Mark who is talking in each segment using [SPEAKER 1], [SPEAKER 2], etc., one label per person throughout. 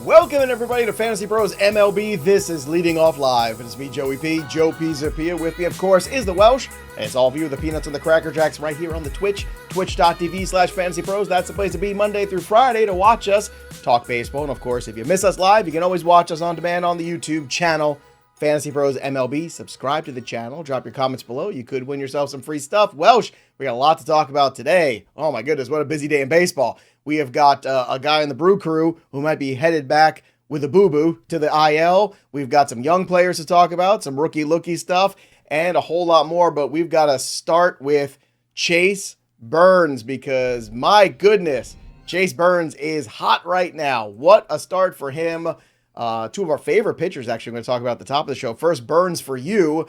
[SPEAKER 1] Welcome everybody to Fantasy Pros MLB. This is Leading Off Live. It's me, Joey P. Joe P. Zapia. With me, of course, is the Welsh. And it's all of you, the Peanuts and the Cracker Jacks, right here on the Twitch, twitch.tv/Fantasy Pros. That's the place to be Monday through Friday to watch us talk baseball. And of course, if you miss us live, you can always watch us on demand on the YouTube channel, Fantasy Pros MLB. Subscribe to the channel. Drop your comments below. You could win yourself some free stuff. Welsh, we got a lot to talk about today. Oh my goodness, what a busy day in baseball. We have got a guy in the Brew Crew who might be headed back with a boo-boo to the IL. We've got some young players to talk about, some rookie-looky stuff, and a whole lot more. But we've got to start with Chase Burns because, my goodness, Chase Burns is hot right now. What a start for him. Two of our favorite pitchers, actually, I'm going to talk about at the top of the show. First, Burns for you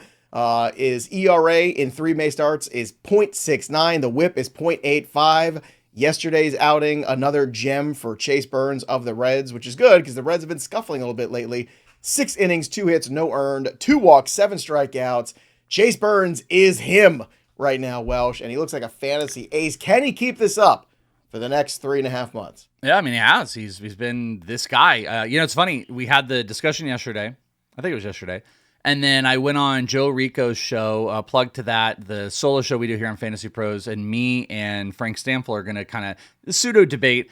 [SPEAKER 1] is ERA in 3 May starts is .69. The whip is .85. Yesterday's outing, another gem for Chase Burns of the Reds, which is good because the Reds have been scuffling a little bit lately. 6 innings, 2 hits, no earned, 2 walks, 7 strikeouts. Chase Burns is him right now, Welsh, and he looks like a fantasy ace. Can he keep this up for the next 3.5 months?
[SPEAKER 2] Yeah, I mean, he has. He's been this guy. It's funny. We had the discussion yesterday. I think it was yesterday. And then I went on Joe Rico's show, plug to that, the solo show we do here on Fantasy Pros, and me and Frank Stamfel are going to kind of pseudo-debate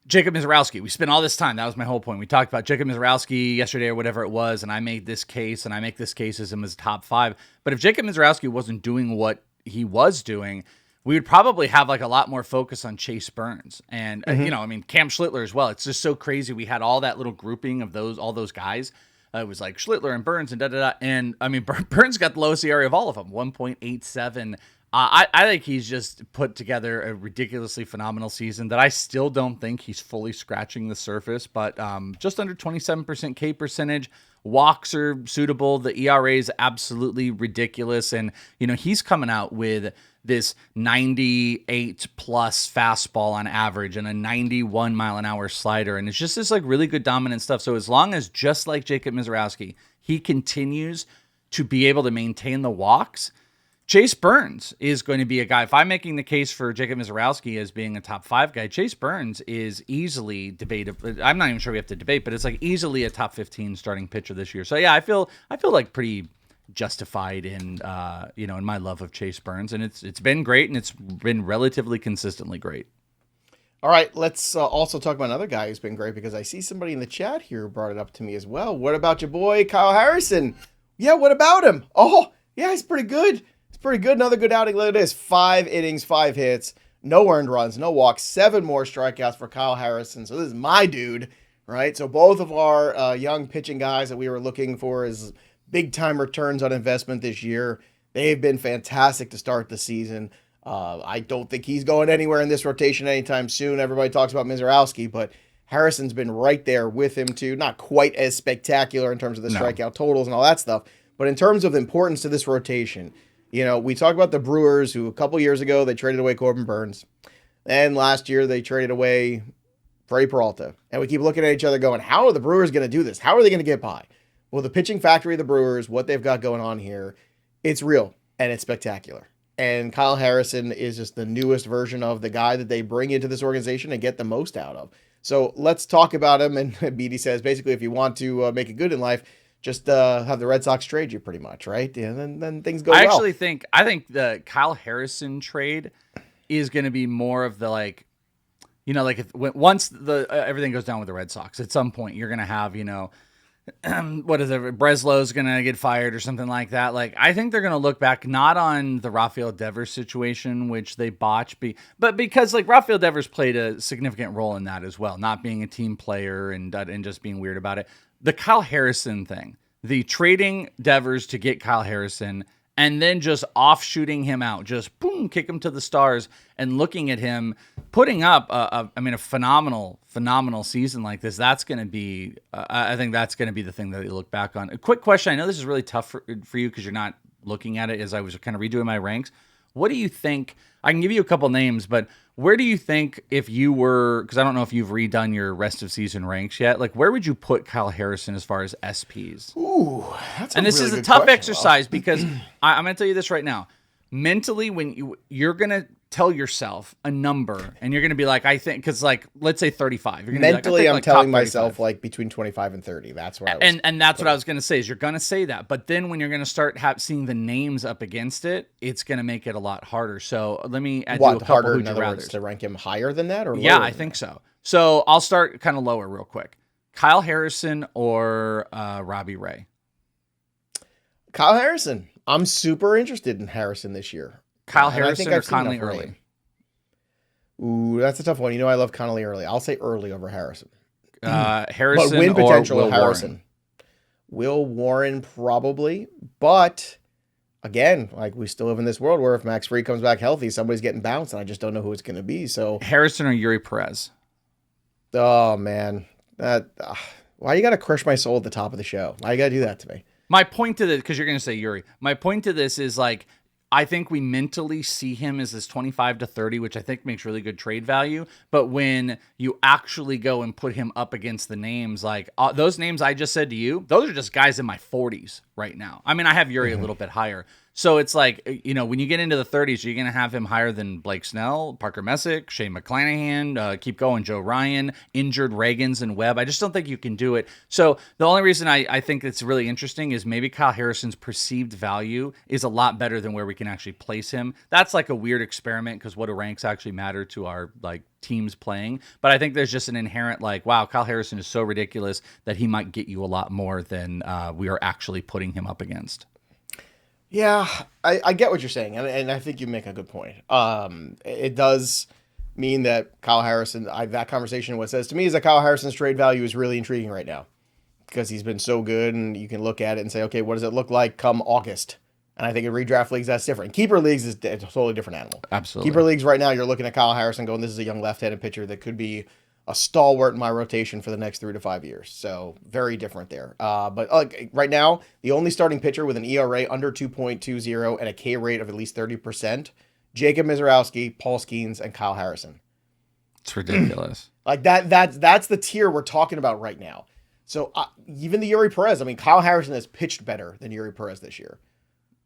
[SPEAKER 2] Jacob Misiorowski. We spent all this time. That was my whole point. We talked about Jacob Misiorowski yesterday or whatever it was, and I made this case, and I make this case as him as top 5. But if Jacob Misiorowski wasn't doing what he was doing, we would probably have like a lot more focus on Chase Burns. And, Cam Schlittler as well. It's just so crazy. We had all that little grouping of all those guys. It was like Schlittler and Burns and da-da-da. And, I mean, Burns got the lowest ERA of all of them, 1.87. I think he's just put together a ridiculously phenomenal season that I still don't think he's fully scratching the surface, but just under 27% K percentage. Walks are suitable. The ERA is absolutely ridiculous. And, he's coming out with this 98 plus fastball on average and a 91 mile an hour slider. And it's just this like really good dominant stuff. So as long as, just like Jacob Misiorowski, he continues to be able to maintain the walks, Chase Burns is going to be a guy. If I'm making the case for Jacob Misiorowski as being a top 5 guy, Chase Burns is easily debatable. I'm not even sure we have to debate, but it's like easily a top 15 starting pitcher this year. So yeah, I feel like pretty justified in my love of Chase Burns, and it's been great, and it's been relatively consistently great.
[SPEAKER 1] All right, let's also talk about another guy who's been great because I see somebody in the chat here who brought it up to me as well. What about your boy Kyle Harrison? Yeah, what about him? Oh, yeah, he's pretty good. Pretty good. Another good outing. Look at this. 5 innings, 5 hits, no earned runs, no walks, 7 more strikeouts for Kyle Harrison. So this is my dude, right? So both of our young pitching guys that we were looking for as big-time returns on investment this year, they've been fantastic to start the season. I don't think he's going anywhere in this rotation anytime soon. Everybody talks about Misiorowski, but Harrison's been right there with him too. Not quite as spectacular in terms of the strikeout totals and all that stuff, but in terms of importance to this rotation, we talk about the Brewers, who a couple years ago, they traded away Corbin Burns. And last year, they traded away Freddie Peralta. And we keep looking at each other going, how are the Brewers going to do this? How are they going to get by? Well, the pitching factory of the Brewers, what they've got going on here, it's real and it's spectacular. And Kyle Harrison is just the newest version of the guy that they bring into this organization and get the most out of. So let's talk about him. And BD says, basically, if you want to make it good in life, just have the Red Sox trade you pretty much, right? And then things go well.
[SPEAKER 2] I think the Kyle Harrison trade is going to be more of the once everything goes down with the Red Sox, at some point you're going to have, what is it? Breslow's going to get fired or something like that. Like, I think they're going to look back not on the Rafael Devers situation, which they botched, but because like Rafael Devers played a significant role in that as well, not being a team player and just being weird about it. The Kyle Harrison thing, the trading Devers to get Kyle Harrison and then just offshooting him out, just boom, kick him to the stars, and looking at him putting up a phenomenal season like this. That's going to be, I think that's going to be the thing that you look back on. A quick question. I know this is really tough for you because you're not looking at it as I was kind of redoing my ranks. What do you think? I can give you a couple names, but where do you think if you were, because I don't know if you've redone your rest of season ranks yet, like where would you put Kyle Harrison as far as SPs?
[SPEAKER 1] Ooh, that's
[SPEAKER 2] and this is a tough exercise because I'm going to tell you this right now. Mentally, when you're going to tell yourself a number, and you're going to be like, I think, because like, let's say 35. You're gonna
[SPEAKER 1] mentally,
[SPEAKER 2] be like,
[SPEAKER 1] I'm
[SPEAKER 2] like
[SPEAKER 1] telling
[SPEAKER 2] top
[SPEAKER 1] myself
[SPEAKER 2] 35.
[SPEAKER 1] like between 25 and 30. That's what I was.
[SPEAKER 2] And that's what I was going to say is you're going to say that, but then when you're going to start seeing the names up against it, it's going to make it a lot harder. So let me add
[SPEAKER 1] What
[SPEAKER 2] a couple
[SPEAKER 1] harder?
[SPEAKER 2] who'd
[SPEAKER 1] In
[SPEAKER 2] you
[SPEAKER 1] other
[SPEAKER 2] rather
[SPEAKER 1] words, to rank him higher than that, or
[SPEAKER 2] Yeah,
[SPEAKER 1] lower
[SPEAKER 2] I
[SPEAKER 1] than
[SPEAKER 2] think
[SPEAKER 1] that?
[SPEAKER 2] so. So I'll start kind of lower real quick. Kyle Harrison or Robbie Ray?
[SPEAKER 1] Kyle Harrison. I'm super interested in Harrison this year.
[SPEAKER 2] Kyle
[SPEAKER 1] And I
[SPEAKER 2] Harrison
[SPEAKER 1] think
[SPEAKER 2] or
[SPEAKER 1] I've seen
[SPEAKER 2] Conley
[SPEAKER 1] enough
[SPEAKER 2] Early?
[SPEAKER 1] rain. Ooh, that's a tough one. You know, I love Connolly early. I'll say early over Harrison.
[SPEAKER 2] Harrison
[SPEAKER 1] But win
[SPEAKER 2] or
[SPEAKER 1] potential
[SPEAKER 2] Will
[SPEAKER 1] of Harrison.
[SPEAKER 2] Warren?
[SPEAKER 1] Will Warren probably, but again, like we still live in this world where if Max Fried comes back healthy, somebody's getting bounced, and I just don't know who it's going to be. So,
[SPEAKER 2] Harrison or Yuri Perez?
[SPEAKER 1] oh man, that why you got to crush my soul at the top of the show? Why you got to do that to me?
[SPEAKER 2] My point to this, because you're going to say Yuri, my point to this is like, I think we mentally see him as this 25 to 30, which I think makes really good trade value. But when you actually go and put him up against the names, like those names I just said to you, those are just guys in my 40s right now. I mean, I have Yuri a little bit higher. So it's like, you know, when you get into the 30s, you're going to have him higher than Blake Snell, Parker Messick, Shane McClanahan, keep going, Joe Ryan, injured Reagans and Webb. I just don't think you can do it. So the only reason I think it's really interesting is maybe Kyle Harrison's perceived value is a lot better than where we can actually place him. That's like a weird experiment because what do ranks actually matter to our like teams playing? But I think there's just an inherent like, wow, Kyle Harrison is so ridiculous that he might get you a lot more than we are actually putting him up against.
[SPEAKER 1] Yeah, I get what you're saying, and I think you make a good point. It does mean that Kyle Harrison, that conversation, what it says to me is that Kyle Harrison's trade value is really intriguing right now because he's been so good, and you can look at it and say, okay, what does it look like come August? And I think in redraft leagues, that's different. Keeper leagues is a totally different animal.
[SPEAKER 2] Absolutely.
[SPEAKER 1] Keeper leagues right now, you're looking at Kyle Harrison going, this is a young left-handed pitcher that could be a stalwart in my rotation for the next 3 to 5 years. So very different there. But right now, the only starting pitcher with an ERA under 2.20 and a K rate of at least 30%, Jacob Misiorowski, Paul Skeens, and Kyle Harrison.
[SPEAKER 2] It's ridiculous.
[SPEAKER 1] Like that's the tier we're talking about right now. So even the Yuri Perez, I mean, Kyle Harrison has pitched better than Yuri Perez this year.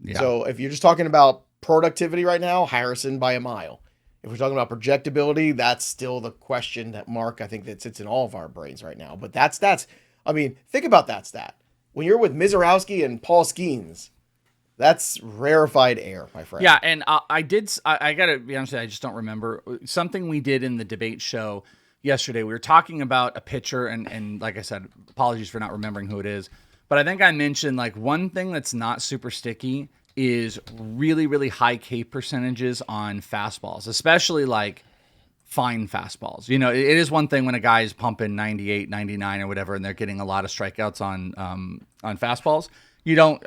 [SPEAKER 1] Yeah. So if you're just talking about productivity right now, Harrison by a mile. If we're talking about projectability, that's still the question that mark, I think, that sits in all of our brains right now. But that's I mean, think about that stat. When you're with Misiorowski and Paul Skeens, that's rarefied air, my friend.
[SPEAKER 2] Yeah, and I got to be honest with you, I just don't remember. Something we did in the debate show yesterday, we were talking about a pitcher, and like I said, apologies for not remembering who it is. But I think I mentioned, like, one thing that's not super sticky is really, really high K percentages on fastballs, especially like fine fastballs. You know, it is one thing when a guy is pumping 98, 99 or whatever, and they're getting a lot of strikeouts on fastballs. You don't,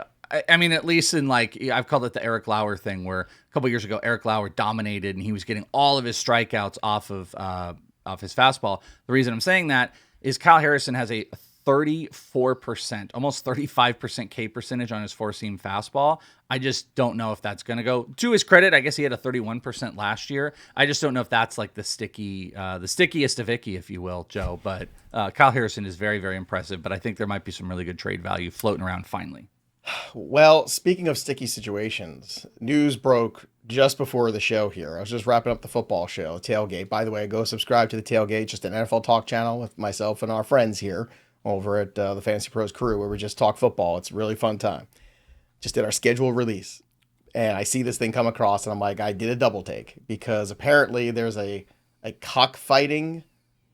[SPEAKER 2] I mean, at least in like, I've called it the Eric Lauer thing where a couple years ago, Eric Lauer dominated and he was getting all of his strikeouts off his fastball. The reason I'm saying that is Kyle Harrison has a 34%, almost 35% K percentage on his four-seam fastball. I just don't know if that's going to go. To his credit, I guess he had a 31% last year. I just don't know if that's like the stickiest of icky, if you will, Joe. But Kyle Harrison is very, very impressive. But I think there might be some really good trade value floating around finally.
[SPEAKER 1] Well, speaking of sticky situations, news broke just before the show here. I was just wrapping up the football show, Tailgate. By the way, go subscribe to the Tailgate, just an NFL talk channel with myself and our friends here over at the Fantasy Pros crew where we just talk football. It's a really fun time. Just did our schedule release. And I see this thing come across and I'm like, I did a double take because apparently there's a cockfighting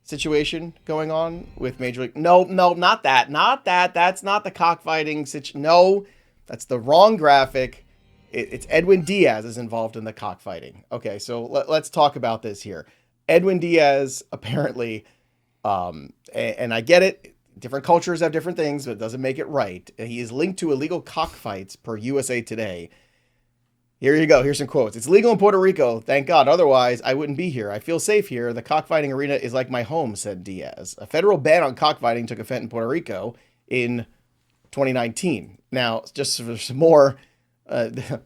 [SPEAKER 1] situation going on with Major League. No, not that. Not that. That's not the cockfighting situation. No, that's the wrong graphic. It's Edwin Díaz is involved in the cockfighting. Okay, so let's talk about this here. Edwin Díaz apparently, and I get it, different cultures have different things, but it doesn't make it right. He is linked to illegal cockfights per USA Today. Here you go. Here's some quotes. It's legal in Puerto Rico. Thank God. Otherwise, I wouldn't be here. I feel safe here. The cockfighting arena is like my home, said Diaz. A federal ban on cockfighting took effect in Puerto Rico in 2019. Now, just for some more,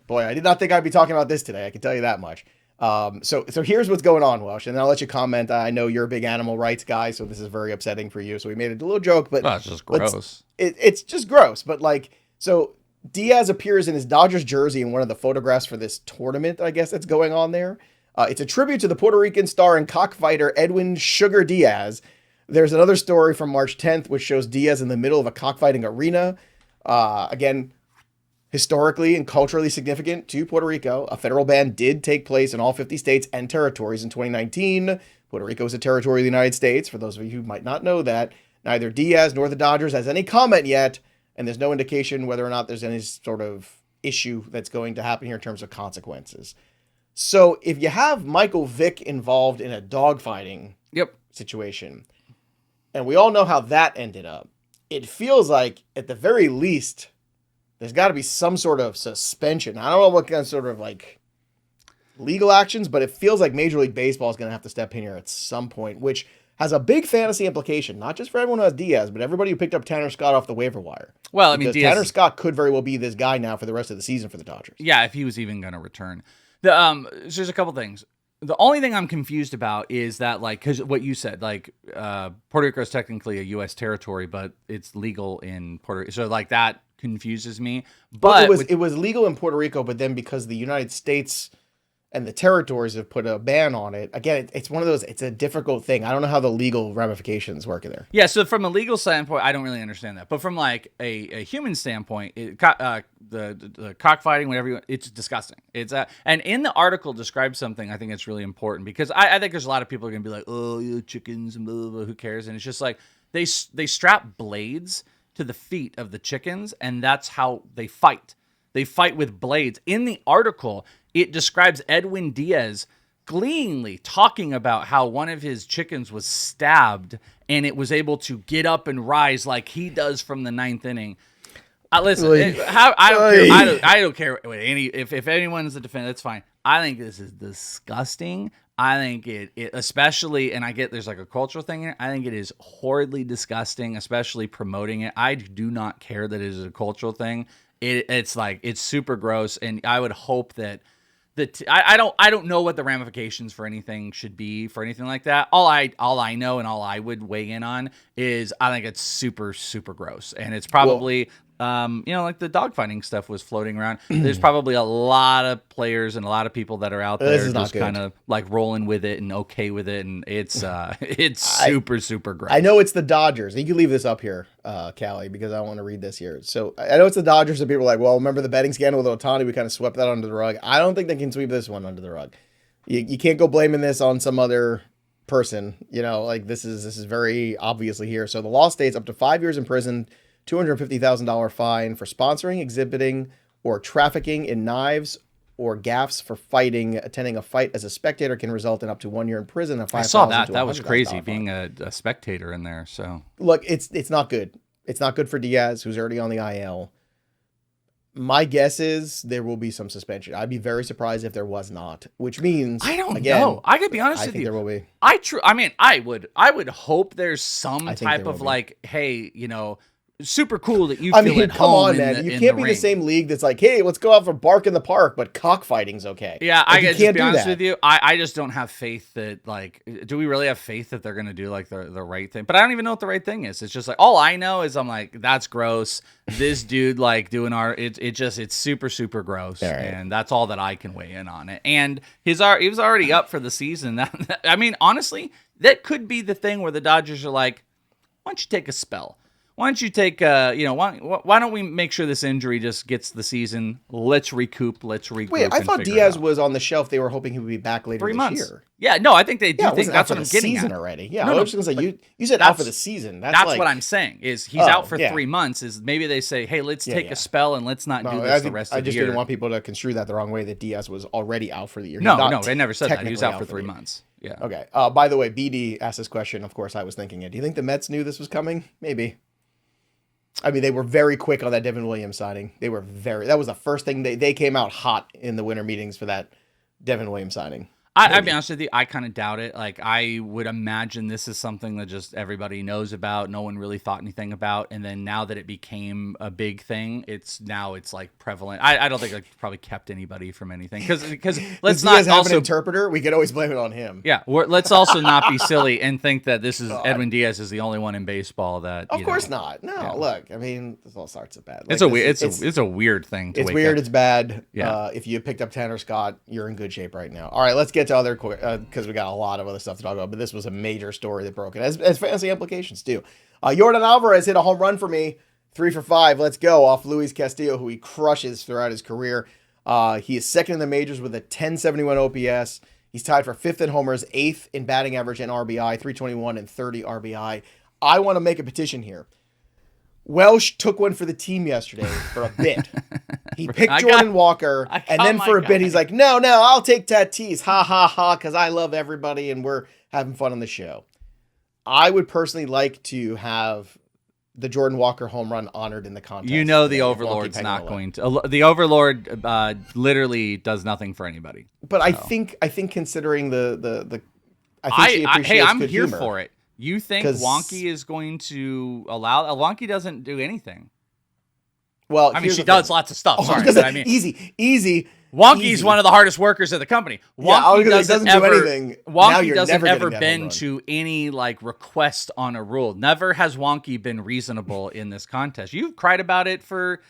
[SPEAKER 1] boy, I did not think I'd be talking about this today. I can tell you that much. So here's what's going on, Welsh, and I'll let you comment. I know you're a big animal rights guy, so this is very upsetting for you. So we made a little joke, but
[SPEAKER 2] it's just gross.
[SPEAKER 1] It's just gross. But like, so Diaz appears in his Dodgers jersey in one of the photographs for this tournament, I guess that's going on there. It's a tribute to the Puerto Rican star and cockfighter Edwin Sugar Díaz. There's another story from March 10th, which shows Diaz in the middle of a cockfighting arena. Again, historically and culturally significant to Puerto Rico. A federal ban did take place in all 50 states and territories in 2019. Puerto Rico is a territory of the United States. For those of you who might not know that, neither Diaz nor the Dodgers has any comment yet, and there's no indication whether or not there's any sort of issue that's going to happen here in terms of consequences. So if you have Michael Vick involved in a dogfighting situation, and we all know how that ended up, it feels like, at the very least, there's got to be some sort of suspension. I don't know what kind of sort of like legal actions, but it feels like Major League Baseball is going to have to step in here at some point, which has a big fantasy implication, not just for everyone who has Diaz, but everybody who picked up Tanner Scott off the waiver wire.
[SPEAKER 2] Well, I mean, Diaz,
[SPEAKER 1] Tanner Scott could very well be this guy now for the rest of the season for the Dodgers.
[SPEAKER 2] Yeah, if he was even going to return. So there's a couple things. The only thing I'm confused about is that, like, because what you said, like, Puerto Rico is technically a U.S. territory, but it's legal in Puerto Rico. So, like, that confuses me. But
[SPEAKER 1] it was legal in Puerto Rico, but then because the United States and the territories have put a ban on it, again, it's one of those, it's a difficult thing. I don't know how the legal ramifications work in there.
[SPEAKER 2] Yeah, so from a legal standpoint, I don't really understand that. But from, like, a human standpoint, the cockfighting, whatever, it's disgusting. It's and in the article describes something I think it's really important, because I think there's a lot of people are going to be like, oh, you chickens, and blah, blah, blah, who cares? And it's just like, they strap blades to the feet of the chickens, and that's how they fight. They fight with blades. In the article, it describes Edwin Díaz gleefully talking about how one of his chickens was stabbed and it was able to get up and rise like he does from the ninth inning. Listen, I don't care what if anyone's a defender, that's fine. I think this is disgusting. I think it especially, and I get there's like a cultural thing here. I think it is horridly disgusting, especially promoting it. I do not care that it is a cultural thing. It's like, it's super gross, and I would hope that I don't know what the ramifications for anything should be for anything like that. All I know and all I would weigh in on is I think it's super, super gross, and it's probably like the dogfighting stuff was floating around. There's probably a lot of players and a lot of people that are out there just kind of like rolling with it and okay with it, and it's super, super gross.
[SPEAKER 1] I know it's the Dodgers. You can leave this up here, Callie, because I want to read this here. So I know it's the Dodgers, and people are like, well, remember the betting scandal with Ohtani? We kind of swept that under the rug. I don't think they can sweep this one under the rug. You can't go blaming this on some other person. Like this is very obviously here. So the law states up to 5 years in prison, $250,000 fine for sponsoring, exhibiting, or trafficking in knives or gaffs for fighting. Attending a fight as a spectator can result in up to 1 year in prison. I
[SPEAKER 2] saw that. That was crazy, being a spectator in there. So
[SPEAKER 1] look, it's not good. It's not good for Diaz, who's already on the IL. My guess is there will be some suspension. I'd be very surprised if there was not, which means
[SPEAKER 2] I don't know. I could be honest with you.
[SPEAKER 1] I think there will be.
[SPEAKER 2] I would hope there's some type of like, hey, super cool that you feel at
[SPEAKER 1] come
[SPEAKER 2] home
[SPEAKER 1] on, man. You can't be the same league that's like, hey, let's go out for bark in the park, but cockfighting's okay.
[SPEAKER 2] Yeah, I can't be honest with you. I just don't have faith that, like, do we really have faith that they're going to do, like, the right thing? But I don't even know what the right thing is. It's just like, all I know is I'm like, that's gross. This dude, like, doing it's super, super gross. Right. And that's all that I can weigh in on it. And he was already up for the season. I mean, honestly, that could be the thing where the Dodgers are like, why don't you take a spell? Why don't you take, why don't we make sure this injury just gets the season? Let's recoup. Let's regroup.
[SPEAKER 1] Wait, I thought Diaz was on the shelf. They were hoping he would be back later
[SPEAKER 2] 3 months.
[SPEAKER 1] This year.
[SPEAKER 2] Yeah, no, I think they do think that's what I'm getting
[SPEAKER 1] season
[SPEAKER 2] at.
[SPEAKER 1] Already. Yeah, I was just going to say, you said out for the season.
[SPEAKER 2] That's like, what I'm saying, is he's out for 3 months. Is maybe they say, hey, let's take a spell and let's not do this the rest of the year.
[SPEAKER 1] I just didn't want people to construe that the wrong way, that Diaz was already out for the year.
[SPEAKER 2] No, I never said that. He was out for 3 months. Yeah.
[SPEAKER 1] Okay. By the way, BD asked this question. Of course, I was thinking it. Do you think the Mets knew this was coming? Maybe. I mean, they were very quick on that Devin Williams signing. That was the first thing they came out hot in the winter meetings for that Devin Williams signing.
[SPEAKER 2] I'll be honest with you, I kind of doubt it. Like, I would imagine this is something that just everybody knows about. No one really thought anything about. And then now that it became a big thing, it's like prevalent. I don't think it probably kept anybody from anything. Because let's not
[SPEAKER 1] have an interpreter. We could always blame it on him.
[SPEAKER 2] Yeah. Let's also not be silly and think that this is Edwin Díaz is the only one in baseball that.
[SPEAKER 1] Of course not. No, look, I mean, this all starts at bad.
[SPEAKER 2] Like, it's a weird thing to
[SPEAKER 1] It's
[SPEAKER 2] wake
[SPEAKER 1] weird.
[SPEAKER 2] up.
[SPEAKER 1] It's bad.
[SPEAKER 2] Yeah.
[SPEAKER 1] If you picked up Tanner Scott, you're in good shape right now. All right, let's get get to other because we got a lot of other stuff to talk about. But this was a major story that broke it, as fantasy implications too. Yordan Alvarez hit a home run for me, 3 for 5. Let's go off Luis Castillo, who he crushes throughout his career. He is second in the majors with a 1071 OPS. He's tied for 5th in homers, 8th in batting average and RBI, 321 and 30 RBI. I want to make a petition here. Welsh took one for the team yesterday for a bit. He picked Jordan Walker, and then for a bit he's like, no, I'll take Tatis. Ha, ha, ha, because I love everybody and we're having fun on the show. I would personally like to have the Jordan Walker home run honored in the contest.
[SPEAKER 2] You know the Overlord's not going to. The Overlord literally does nothing for anybody.
[SPEAKER 1] But so. I think considering the I think she appreciates
[SPEAKER 2] I'm
[SPEAKER 1] good
[SPEAKER 2] here
[SPEAKER 1] humor.
[SPEAKER 2] for it. You think Wonky is going to allow? Wonky doesn't do anything.
[SPEAKER 1] Well,
[SPEAKER 2] I mean, she does lots of stuff. Sorry, I mean,
[SPEAKER 1] easy.
[SPEAKER 2] Wonky's one of the hardest workers of the company. Wonky doesn't
[SPEAKER 1] do anything.
[SPEAKER 2] Wonky doesn't ever been to any like request on a rule. Never has Wonky been reasonable in this contest. You've cried about it for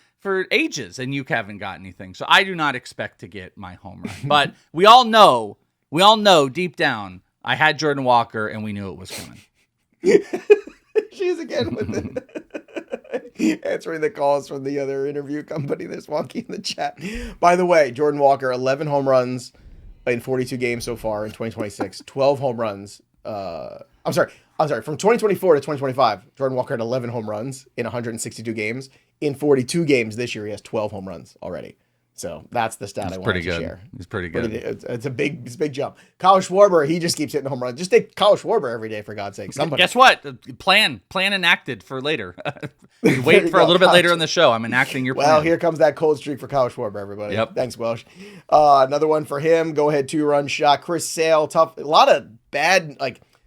[SPEAKER 2] ages, and you haven't got anything. So I do not expect to get my home run. But we all know deep down, I had Jordan Walker, and we knew it was coming.
[SPEAKER 1] She's again with answering the calls from the other interview company. There's Wonky in the chat. By the way, Jordan Walker, 11 home runs in 42 games so far in 2026. 12 home runs. I'm sorry. From 2024 to 2025, Jordan Walker had 11 home runs in 162 games. In 42 games this year, he has 12 home runs already. So that's the stat I wanted to share.
[SPEAKER 2] He's pretty good.
[SPEAKER 1] It's a big jump. Kyle Schwarber, he just keeps hitting home runs. Just take Kyle Schwarber every day, for God's sake. Somebody.
[SPEAKER 2] Guess what? Plan enacted for later. Wait for a little bit later in the show. I'm enacting your plan.
[SPEAKER 1] Well, here comes that cold streak for Kyle Schwarber, everybody.
[SPEAKER 2] Yep.
[SPEAKER 1] Thanks, Welsh. Another one for him. Go ahead, 2-run shot. Chris Sale, a lot of bad,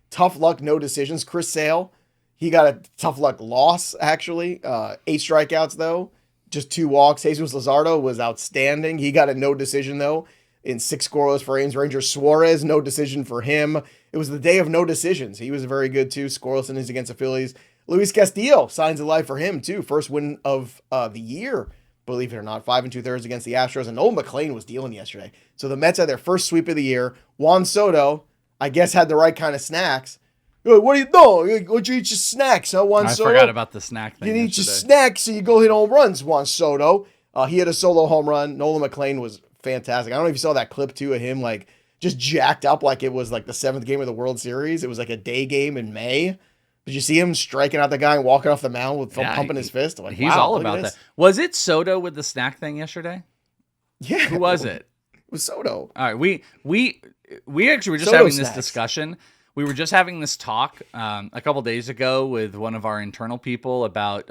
[SPEAKER 1] tough luck, no decisions. Chris Sale, he got a tough luck loss, actually. 8 strikeouts, though. Just 2 walks. Jesús Luzardo was outstanding. He got a no decision, though, in 6 scoreless for Ames Rangers. Suárez, no decision for him. It was the day of no decisions. He was very good, too. Scoreless innings against the Phillies. Luis Castillo, signs of life for him, too. First win of the year, believe it or not. 5 2/3 against the Astros. And Nolan McLean was dealing yesterday. So the Mets had their first sweep of the year. Juan Soto, I guess, had the right kind of snacks. What are you doing? What you eat your snacks, huh, Juan Soto?
[SPEAKER 2] I forgot about the snack thing.
[SPEAKER 1] You eat your snacks so you go hit home runs, Juan Soto. He had a solo home run. Nolan McLean was fantastic. I don't know if you saw that clip, too, of him, just jacked up like it was, the 7th game of the World Series. It was, a day game in May. Did you see him striking out the guy and walking off the mound with pumping his fist?
[SPEAKER 2] He's all about that. Was it Soto with the snack thing yesterday?
[SPEAKER 1] Yeah.
[SPEAKER 2] Who was it?
[SPEAKER 1] It was Soto.
[SPEAKER 2] All right. We actually were just
[SPEAKER 1] Soto
[SPEAKER 2] having
[SPEAKER 1] snacks.
[SPEAKER 2] this discussion. We were just having this talk a couple days ago with one of our internal people about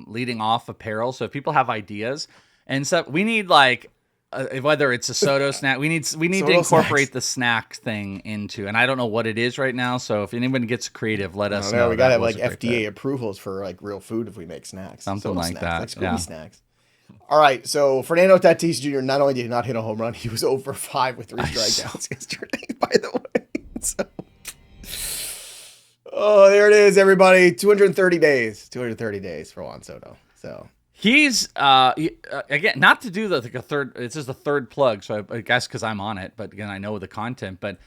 [SPEAKER 2] leading off apparel. So if people have ideas and stuff, we need whether it's a Soto snack, we need to incorporate the snack thing into. And I don't know what it is right now. So if anyone gets creative, let us know.
[SPEAKER 1] We gotta have FDA approvals for real food if we make snacks.
[SPEAKER 2] Something like
[SPEAKER 1] snacks,
[SPEAKER 2] that.
[SPEAKER 1] Scooby snacks. All right, so Fernando Tatis Jr. not only did he not hit a home run, he was 0 for 5 with 3 strikeouts yesterday. By the way. So. Oh, there it is, everybody. 230 days. 230 days for Juan Soto. So
[SPEAKER 2] he's again, not to do a third. This is the third plug, so I guess because I'm on it. But again, I know the content. But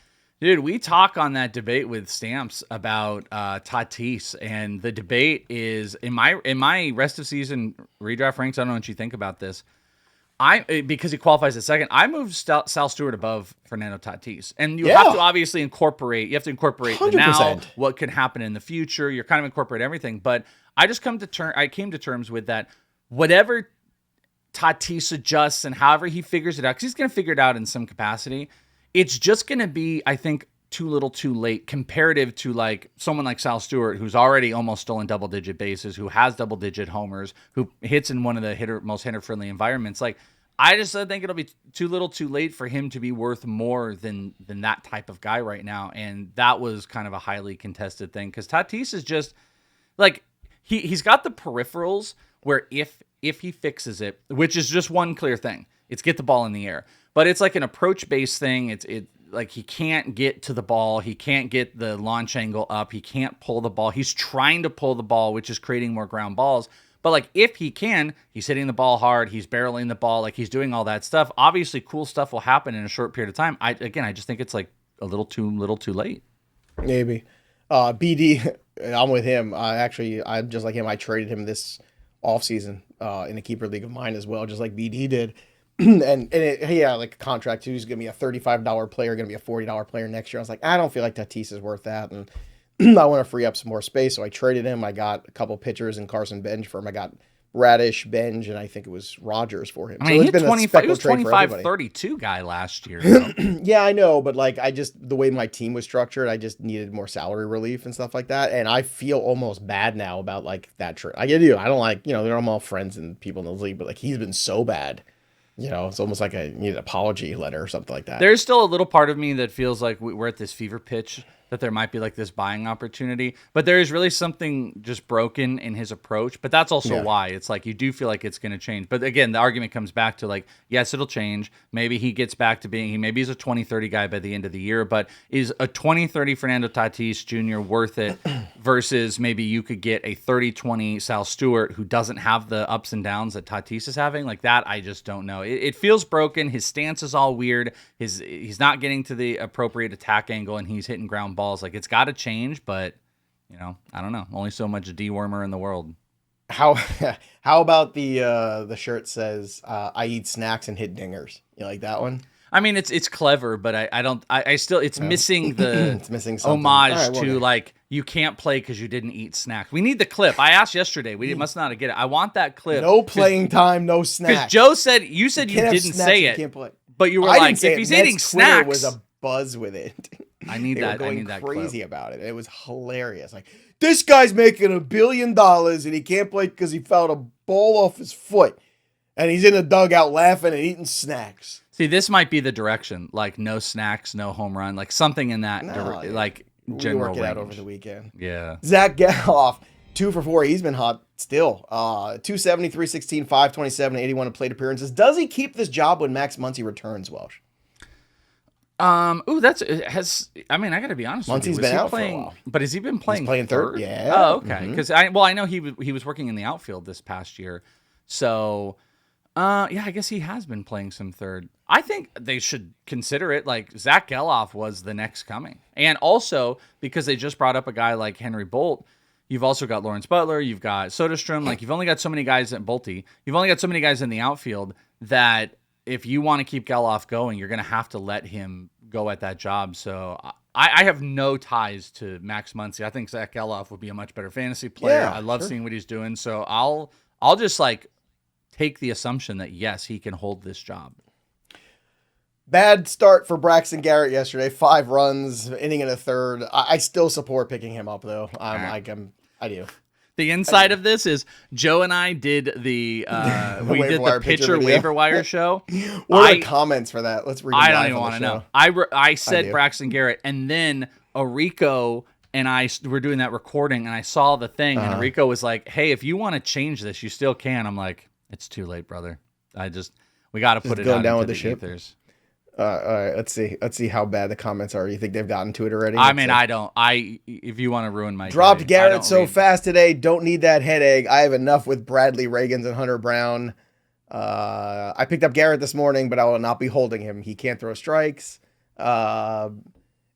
[SPEAKER 2] dude, we talk on that debate with Stamps about Tatis, and the debate is in my rest of season redraft ranks. I don't know what you think about this. Because he qualifies at second, I moved Sal Stewart above Fernando Tatis. And you have to obviously incorporate the now, what could happen in the future. You're kind of incorporate everything. But I just came to terms with that. Whatever Tatis adjusts and however he figures it out, because he's going to figure it out in some capacity, it's just going to be, I think, too little too late comparative to someone like Sal Stewart, who's already almost stolen double-digit bases, who has double-digit homers, who hits in one of the most hitter-friendly environments. I just think it'll be too little too late for him to be worth more than that type of guy right now. And that was kind of a highly contested thing because Tatis is just he's got the peripherals where if he fixes it, which is just one clear thing, it's get the ball in the air. But it's an approach-based thing. He can't get to the ball. He can't get the launch angle up. He can't pull the ball. He's trying to pull the ball, which is creating more ground balls. But like if he can, he's hitting the ball hard, he's barreling the ball, like he's doing all that stuff. Obviously, cool stuff will happen in a short period of time. I just think it's like a little too late.
[SPEAKER 1] Maybe. BD, I'm with him. I'm just like him. I traded him this offseason in a keeper league of mine as well, just like BD did. He had like a contract too. He's going to be a $35 player, going to be a $40 player next year. I was like, I don't feel like Tatis is worth that. And I want to free up some more space. So I traded him. I got a couple pitchers and Carson Benj for him. I got Radish, Benj, and I think it was Rogers for him.
[SPEAKER 2] I mean, he was 25-32 guy last year. So.
[SPEAKER 1] Yeah, I know. But like, the way my team was structured, I just needed more salary relief and stuff like that. And I feel almost bad now about like that trade. I don't like, they're all friends and people in the league, but like he's been so bad. It's almost like I need an apology letter or something like that.
[SPEAKER 2] There's still a little part of me that feels like we're at this fever pitch that there might be like this buying opportunity, but there is really something just broken in his approach. But that's also why it's like you do feel like it's going to change. But again, the argument comes back to like, yes, it'll change. Maybe he gets back to maybe he's a 20-30 guy by the end of the year, but is a 20-30 Fernando Tatis Jr. worth it versus maybe you could get a 30-20 Sal Stewart who doesn't have the ups and downs that Tatis is having? Like that, I just don't know. It feels broken. His stance is all weird. He's not getting to the appropriate attack angle and he's hitting ground balls. Like it's got to change, but I don't know. Only so much dewormer in the world.
[SPEAKER 1] How about the shirt says I eat snacks and hit dingers? You like that one?
[SPEAKER 2] I mean, it's clever, but I still missing the
[SPEAKER 1] it's missing something.
[SPEAKER 2] Homage to like you can't play because you didn't eat snacks. We need the clip. I asked yesterday. We must not get it. I want that clip.
[SPEAKER 1] No playing time, no snacks.
[SPEAKER 2] Because you said you didn't say it,
[SPEAKER 1] can't play.
[SPEAKER 2] But you were like, if he's eating snacks,
[SPEAKER 1] Twitter was a buzz with it.
[SPEAKER 2] I need that.
[SPEAKER 1] They were
[SPEAKER 2] I need that
[SPEAKER 1] crazy
[SPEAKER 2] clip.
[SPEAKER 1] about it. It was hilarious. Like, this guy's making $1 billion and he can't play because he fouled a ball off his foot, and he's in the dugout laughing and eating snacks.
[SPEAKER 2] See, this might be the direction. Like, no snacks, no home run, like something in that like general
[SPEAKER 1] range. We work it out over the weekend. Yeah. Zack Gelof, 2 for 4. He's been hot still. 270, 316, 527, 81 in plate appearances. Does he keep this job when Max Muncy returns, Welsh?
[SPEAKER 2] I gotta be honest with you.
[SPEAKER 1] Muncy's been out
[SPEAKER 2] playing,
[SPEAKER 1] for a while.
[SPEAKER 2] But has he been playing?
[SPEAKER 1] He's playing third? Yeah.
[SPEAKER 2] Oh, okay. Because I know he was working in the outfield this past year. So, I guess he has been playing some third. I think they should consider it. Like Zack Gelof was the next coming, and also because they just brought up a guy like Henry Bolt. You've also got Lawrence Butler. You've got Soderstrom. Like you've only got so many guys at Bolte. You've only got so many guys in the outfield that. If you want to keep Gelof going, you're going to have to let him go at that job. So I have no ties to Max Muncy. I think Zack Gelof would be a much better fantasy player.
[SPEAKER 1] Yeah,
[SPEAKER 2] I love seeing what he's doing. So I'll just like take the assumption that yes, he can hold this job.
[SPEAKER 1] Bad start for Braxton Garrett yesterday. 5 runs, inning and a third. I still support picking him up though. I do.
[SPEAKER 2] The inside of this is Joe and I did the pitcher waiver wire show.
[SPEAKER 1] What are the comments for that? Let's read.
[SPEAKER 2] I don't even want to know. I said Braxton Garrett, and then Arico and I were doing that recording, and I saw the thing, and Arico was like, "Hey, if you want to change this, you still can." I'm like, "It's too late, brother. We got to put it out
[SPEAKER 1] down
[SPEAKER 2] into
[SPEAKER 1] with
[SPEAKER 2] the
[SPEAKER 1] the ship.
[SPEAKER 2] Ethers."
[SPEAKER 1] All right, let's see how bad the comments are. You think they've gotten to it already?
[SPEAKER 2] I mean, I don't. If you want to ruin my
[SPEAKER 1] dropped
[SPEAKER 2] day,
[SPEAKER 1] Garrett so fast today. Don't need that headache. I have enough with Bradley Reagans and Hunter Brown. I picked up Garrett this morning, but I will not be holding him. He can't throw strikes. And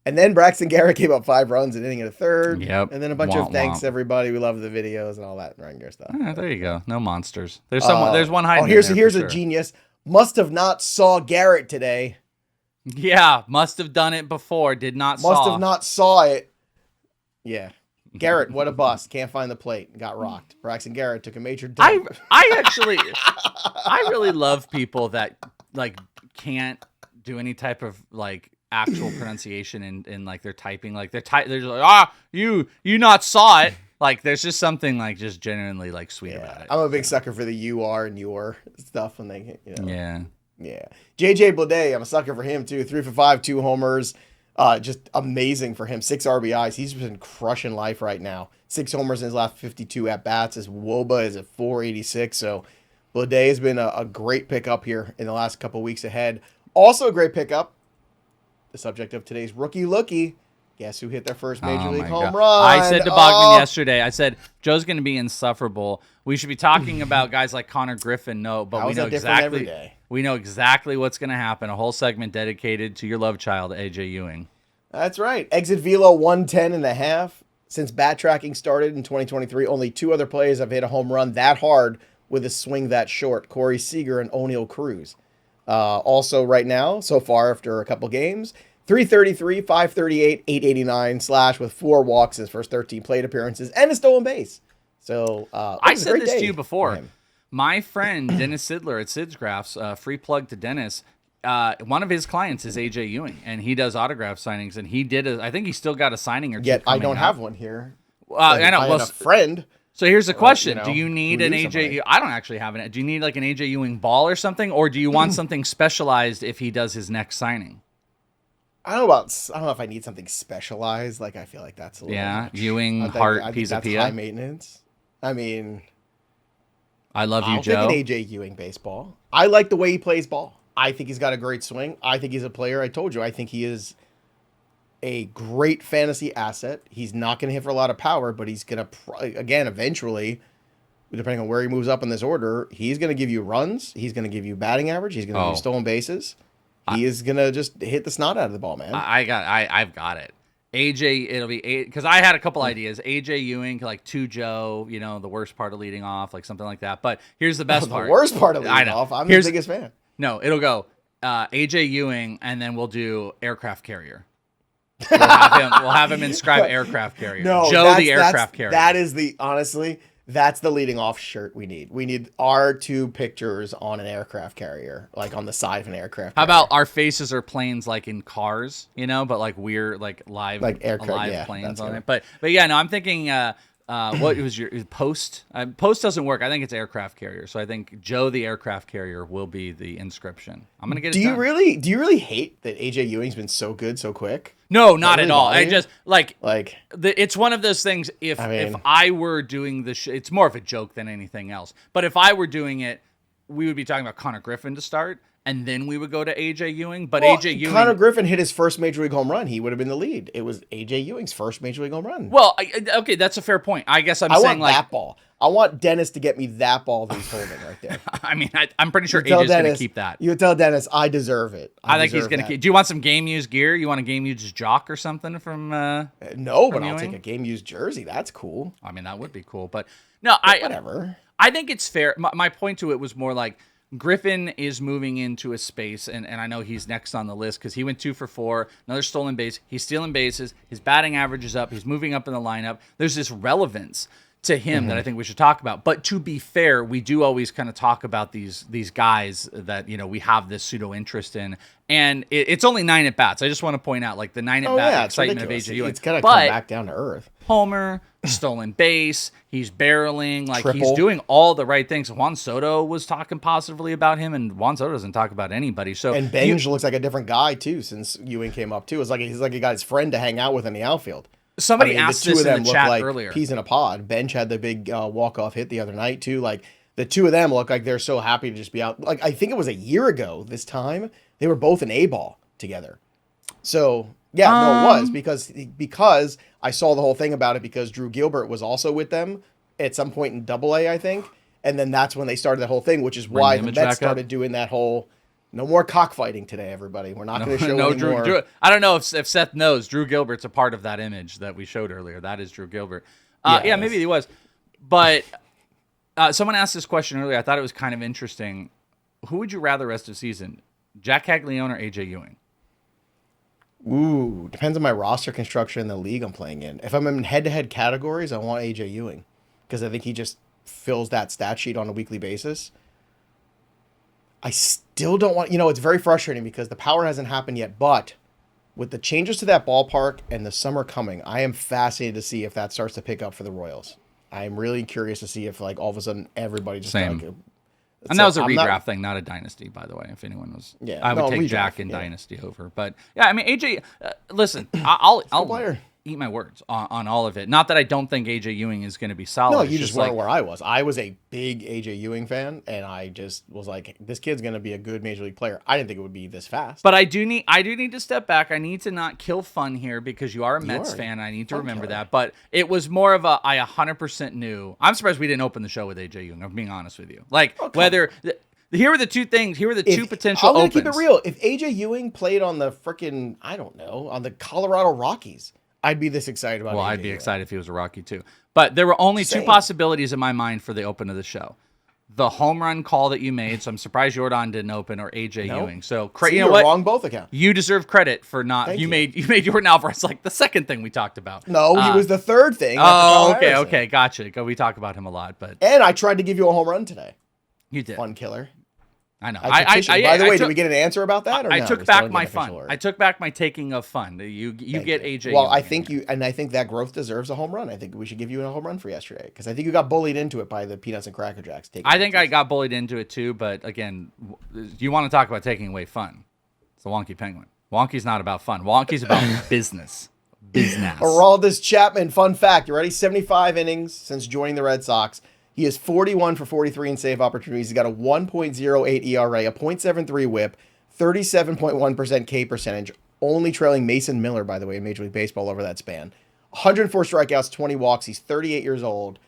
[SPEAKER 1] then Braxton Garrett gave up 5 runs in inning and a third.
[SPEAKER 2] Yep.
[SPEAKER 1] And then a bunch of thanks everybody. We love the videos and all that regular stuff.
[SPEAKER 2] There you go. No monsters. There's someone. There's one hiding.
[SPEAKER 1] Here's a genius. Must have not saw Garrett today.
[SPEAKER 2] Yeah, must have done it before. Did not saw.
[SPEAKER 1] Must have not saw it. Yeah. Garrett, what a bust. Can't find the plate. Got rocked. Braxton Garrett took a major dump.
[SPEAKER 2] I really love people that like can't do any type of like actual pronunciation in like their typing. Like they're just like, you not saw it. Like there's just something like just genuinely like sweet about it.
[SPEAKER 1] I'm a big sucker for the you are and your stuff when they
[SPEAKER 2] Yeah.
[SPEAKER 1] Yeah. JJ Bleday, I'm a sucker for him too. 3 for 5, 2 homers. Just amazing for him. 6 RBIs. He's been crushing life right now. 6 homers in his last 52 at-bats. His WOBA is at 486. So Bleday has been a great pickup here in the last couple weeks ahead. Also a great pickup, the subject of today's Rookie Lookie, Guess who hit their first major
[SPEAKER 2] Oh
[SPEAKER 1] league
[SPEAKER 2] my
[SPEAKER 1] home
[SPEAKER 2] God.
[SPEAKER 1] run?
[SPEAKER 2] I said to Bogman yesterday, I said, Joe's going to be insufferable. We should be talking about guys like Connor Griffin. No, but
[SPEAKER 1] How
[SPEAKER 2] we
[SPEAKER 1] is
[SPEAKER 2] know
[SPEAKER 1] that different every
[SPEAKER 2] exactly.
[SPEAKER 1] day?
[SPEAKER 2] We know exactly what's going to happen. A whole segment dedicated to your love child, AJ Ewing.
[SPEAKER 1] That's right. Exit velo 110.5. Since bat tracking started in 2023, only 2 other players have hit a home run that hard with a swing that short: Corey Seager and O'Neal Cruz. Also, right now, so far after a couple games, 333, 538, 889 slash with 4 walks his first 13 plate appearances and a stolen base. So
[SPEAKER 2] I said this to you before.
[SPEAKER 1] him.
[SPEAKER 2] My friend Dennis Sidler at Sid's Graphs, free plug to Dennis. One of his clients is AJ Ewing, and he does autograph signings. And he did. I think he still got a signing or two.
[SPEAKER 1] Yet I
[SPEAKER 2] coming
[SPEAKER 1] don't
[SPEAKER 2] up.
[SPEAKER 1] have one here.
[SPEAKER 2] I know.
[SPEAKER 1] I
[SPEAKER 2] Well,
[SPEAKER 1] had a friend.
[SPEAKER 2] So here's the question: do you need
[SPEAKER 1] who
[SPEAKER 2] an
[SPEAKER 1] knew
[SPEAKER 2] AJ?
[SPEAKER 1] somebody.
[SPEAKER 2] I don't actually have an. Do you need like an AJ Ewing ball or something, or do you want something specialized if he does his next signing?
[SPEAKER 1] I don't know if I need something specialized. Like I feel like that's a little much.
[SPEAKER 2] Ewing,
[SPEAKER 1] I think
[SPEAKER 2] Hart, Pisa
[SPEAKER 1] that's
[SPEAKER 2] Pia.
[SPEAKER 1] high maintenance. I mean,
[SPEAKER 2] I love you,
[SPEAKER 1] I'll
[SPEAKER 2] Joe.
[SPEAKER 1] take an AJ Ewing baseball. I like the way he plays ball. I think he's got a great swing. I think he's a player. I told you, I think he is a great fantasy asset. He's not going to hit for a lot of power, but he's going to, again, eventually, depending on where he moves up in this order, he's going to give you runs. He's going to give you batting average. He's going to give you stolen bases. He is going to just hit the snot out of the ball, man.
[SPEAKER 2] I've got it. AJ, it'll be because I had a couple ideas. AJ Ewing, like to Joe, the worst part of leading off, like something like that. But here's the best part.
[SPEAKER 1] The worst part of leading off. I'm the biggest fan.
[SPEAKER 2] No, it'll go AJ Ewing, and then we'll do aircraft carrier. We'll have him inscribe aircraft carrier.
[SPEAKER 1] No,
[SPEAKER 2] Joe the aircraft carrier.
[SPEAKER 1] That is honestly, that's the leading off shirt we need. We need our 2 pictures on an aircraft carrier, like on the side of an aircraft
[SPEAKER 2] How
[SPEAKER 1] carrier.
[SPEAKER 2] about our faces are planes like in cars, but like we're like live,
[SPEAKER 1] Like aircraft,
[SPEAKER 2] live planes on it. But yeah, no, I'm thinking what was your post? Post doesn't work. I think it's aircraft carrier. So I think Joe the aircraft carrier will be the inscription. I'm gonna get it done.
[SPEAKER 1] Do you really hate that AJ Ewing's been so good so quick?
[SPEAKER 2] No, not at all. I just like
[SPEAKER 1] like
[SPEAKER 2] it's one of those things. If I were doing the it's more of a joke than anything else. But if I were doing it, we would be talking about Connor Griffin to start, and then we would go to AJ Ewing. But AJ Ewing,
[SPEAKER 1] Connor Griffin hit his first major league home run. He would have been the lead. It was AJ Ewing's first major league home run.
[SPEAKER 2] Well, okay, that's a fair point. I guess I
[SPEAKER 1] want
[SPEAKER 2] like
[SPEAKER 1] that ball. I want Dennis to get me that ball that he's holding right there.
[SPEAKER 2] I mean, I'm pretty sure AJ's going to keep that.
[SPEAKER 1] You tell Dennis, I deserve it.
[SPEAKER 2] I think he's going to keep. Do you want some game used gear? You want a game used jock or something from?
[SPEAKER 1] No, but I'll take a game used jersey. That's cool.
[SPEAKER 2] I mean, that would be cool. But no,
[SPEAKER 1] whatever.
[SPEAKER 2] I think it's fair. My point to it was more like Griffin is moving into a space, and I know he's next on the list because he went 2 for 4, another stolen base. He's stealing bases. His batting average is up. He's moving up in the lineup. There's this relevance to him that I think we should talk about. But to be fair, we do always kind of talk about these guys that we have this pseudo interest in, and it's only 9 at bats. I just want to point out like the 9 at bat excitement of AJ Ewing.
[SPEAKER 1] It's gonna come back down to earth.
[SPEAKER 2] Homer, stolen base, he's barreling, like
[SPEAKER 1] Triple.
[SPEAKER 2] He's doing all the right things. Juan Soto was talking positively about him, and Juan Soto doesn't talk about anybody. So
[SPEAKER 1] and Benj looks like a different guy too since Ewing came up too. It's like he's like he got his friend to hang out with in the outfield.
[SPEAKER 2] Somebody asked this in the chat earlier.
[SPEAKER 1] Peas in a pod. Bench had the big walk-off hit the other night too. Like the 2 of them look like they're so happy to just be out. Like I think it was a year ago this time they were both an A-ball together. So yeah, no, it was because I saw the whole thing about it because Drew Gilbert was also with them at some point in AA, I think, and then that's when they started that whole thing, which is why the Mets started doing that whole. No more cockfighting today, everybody. We're not going to show anymore.
[SPEAKER 2] Drew. I don't know if Seth knows. Drew Gilbert's a part of that image that we showed earlier. That is Drew Gilbert. Yeah, maybe he was. But someone asked this question earlier. I thought it was kind of interesting. Who would you rather rest of season, Jack Caglione or AJ Ewing?
[SPEAKER 1] Ooh, depends on my roster construction in the league I'm playing in. If I'm in head-to-head categories, I want AJ Ewing because I think he just fills that stat sheet on a weekly basis. I still don't want, it's very frustrating because the power hasn't happened yet, but with the changes to that ballpark and the summer coming, I am fascinated to see if that starts to pick up for the Royals. I am really curious to see if like all of a sudden everybody just
[SPEAKER 2] and that was a redraft thing, not a dynasty, by the way. If anyone was, I would take Jack in dynasty over. But yeah, I mean AJ. Listen, I'll
[SPEAKER 1] player.
[SPEAKER 2] eat my words on all of it. Not that I don't think AJ Ewing is going to be solid.
[SPEAKER 1] No,
[SPEAKER 2] It's
[SPEAKER 1] you just weren't
[SPEAKER 2] like,
[SPEAKER 1] where I was. I was a big AJ Ewing fan, and I just was like, this kid's going to be a good major league player. I didn't think it would be this fast.
[SPEAKER 2] But I do need to step back. I need to not kill fun here because you are a Mets fan. I need to remember that. But it was more of I 100% knew. I'm surprised we didn't open the show with AJ Ewing. I'm being honest with you. Like whether. Here are the two things. Here are the two potential opens.
[SPEAKER 1] I'm going to keep it real. If AJ Ewing played on the freaking, I don't know, on the Colorado Rockies, I'd be this excited about it.
[SPEAKER 2] Well, I'd be excited if he was a Rocky too. But there were only two possibilities in my mind for the open of the show. The home run call that you made, so I'm surprised Yordan didn't open, or AJ Ewing. So you know what?
[SPEAKER 1] Wrong both accounts.
[SPEAKER 2] You deserve credit for not. You made Yordan Alvarez like the second thing we talked about.
[SPEAKER 1] No, he was the third thing.
[SPEAKER 2] Oh, okay, gotcha. We talk about him a lot, but
[SPEAKER 1] and I tried to give you a home run today.
[SPEAKER 2] You did.
[SPEAKER 1] Fun killer.
[SPEAKER 2] I know.
[SPEAKER 1] By the way, did we get an answer about that? Or
[SPEAKER 2] I took back my fun. I took back my taking of fun. You get AJ.
[SPEAKER 1] Well, I think I think that growth deserves a home run. I think we should give you a home run for yesterday because I think you got bullied into it by the Peanuts and Cracker Jacks.
[SPEAKER 2] I think I got bullied into it too, but again, you want to talk about taking away fun? It's a wonky penguin. Wonky's not about fun. Wonky's about business.
[SPEAKER 1] Aroldis Chapman. Fun fact: you ready? 75 innings since joining the Red Sox. He is 41 for 43 in save opportunities. He's got a 1.08 ERA, a .73 WHIP, 37.1% K percentage, only trailing Mason Miller, by the way, in Major League Baseball over that span. 104 strikeouts, 20 walks. He's 38 years old.